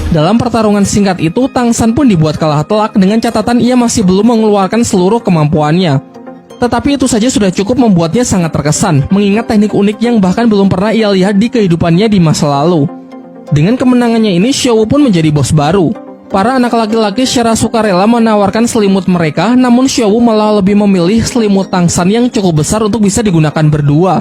Dalam pertarungan singkat itu, Tang San pun dibuat kalah telak dengan catatan ia masih belum mengeluarkan seluruh kemampuannya. Tetapi itu saja sudah cukup membuatnya sangat terkesan, mengingat teknik unik yang bahkan belum pernah ia lihat di kehidupannya di masa lalu. Dengan kemenangannya ini, Xiao Wu pun menjadi bos baru. Para anak laki-laki secara sukarela menawarkan selimut mereka, namun Xiao Wu malah lebih memilih selimut Tang San yang cukup besar untuk bisa digunakan berdua.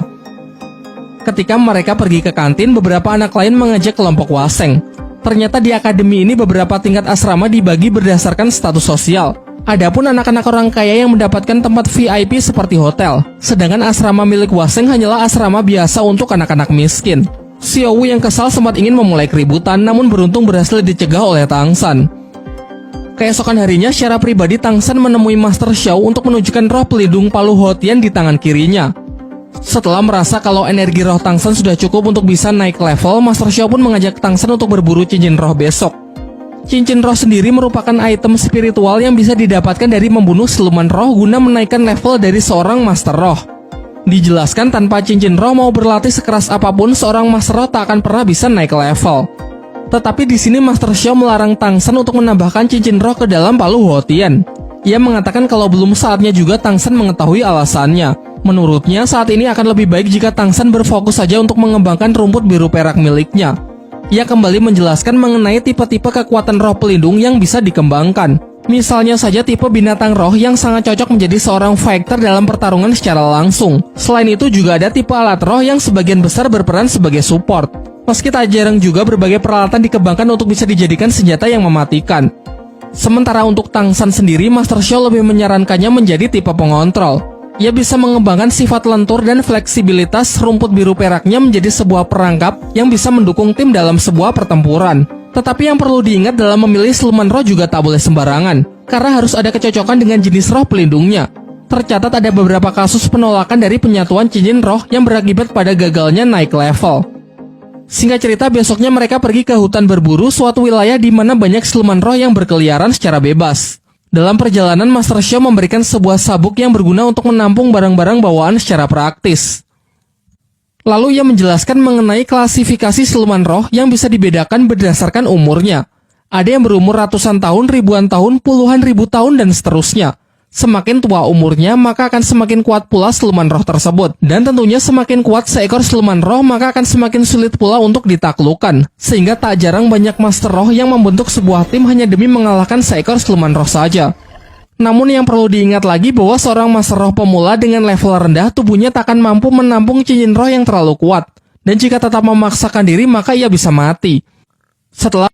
Ketika mereka pergi ke kantin, beberapa anak lain mengajak kelompok Waseng. Ternyata di akademi ini beberapa tingkat asrama dibagi berdasarkan status sosial. Adapun anak-anak orang kaya yang mendapatkan tempat VIP seperti hotel, sedangkan asrama milik Waseng hanyalah asrama biasa untuk anak-anak miskin. Xiao Wu yang kesal sempat ingin memulai keributan, namun beruntung berhasil dicegah oleh Tang San. Keesokan harinya, secara pribadi Tang San menemui Master Xiao untuk menunjukkan roh pelindung Palu Hotian di tangan kirinya. Setelah merasa kalau energi roh Tang San sudah cukup untuk bisa naik level, Master Xiao pun mengajak Tang San untuk berburu cincin roh besok. Cincin roh sendiri merupakan item spiritual yang bisa didapatkan dari membunuh siluman roh guna menaikkan level dari seorang Master Roh. Dijelaskan tanpa cincin roh mau berlatih sekeras apapun, seorang Master Roh tak akan pernah bisa naik level. Tetapi di sini Master Xiao melarang Tang San untuk menambahkan cincin roh ke dalam Palu Hotian. Ia mengatakan kalau belum saatnya juga Tang San mengetahui alasannya. Menurutnya, saat ini akan lebih baik jika Tang San berfokus saja untuk mengembangkan rumput biru perak miliknya. Ia kembali menjelaskan mengenai tipe-tipe kekuatan roh pelindung yang bisa dikembangkan. Misalnya saja tipe binatang roh yang sangat cocok menjadi seorang fighter dalam pertarungan secara langsung. Selain itu juga ada tipe alat roh yang sebagian besar berperan sebagai support. Meski tak jarang juga berbagai peralatan dikembangkan untuk bisa dijadikan senjata yang mematikan. Sementara untuk Tang San sendiri, Master Xiao lebih menyarankannya menjadi tipe pengontrol. Ia bisa mengembangkan sifat lentur dan fleksibilitas rumput biru peraknya menjadi sebuah perangkap yang bisa mendukung tim dalam sebuah pertempuran. Tetapi yang perlu diingat dalam memilih siluman roh juga tak boleh sembarangan, karena harus ada kecocokan dengan jenis roh pelindungnya. Tercatat ada beberapa kasus penolakan dari penyatuan cincin roh yang berakibat pada gagalnya naik level. Singkat cerita, besoknya mereka pergi ke hutan berburu, suatu wilayah di mana banyak siluman roh yang berkeliaran secara bebas. Dalam perjalanan, Master Xiao memberikan sebuah sabuk yang berguna untuk menampung barang-barang bawaan secara praktis. Lalu ia menjelaskan mengenai klasifikasi siluman roh yang bisa dibedakan berdasarkan umurnya. Ada yang berumur ratusan tahun, ribuan tahun, puluhan ribu tahun, dan seterusnya. Semakin tua umurnya, maka akan semakin kuat pula siluman roh tersebut. Dan tentunya semakin kuat seekor siluman roh, maka akan semakin sulit pula untuk ditaklukkan. Sehingga tak jarang banyak master roh yang membentuk sebuah tim hanya demi mengalahkan seekor siluman roh saja. Namun yang perlu diingat lagi bahwa seorang master roh pemula dengan level rendah, tubuhnya tak akan mampu menampung cincin roh yang terlalu kuat. Dan jika tetap memaksakan diri, maka ia bisa mati. Setelah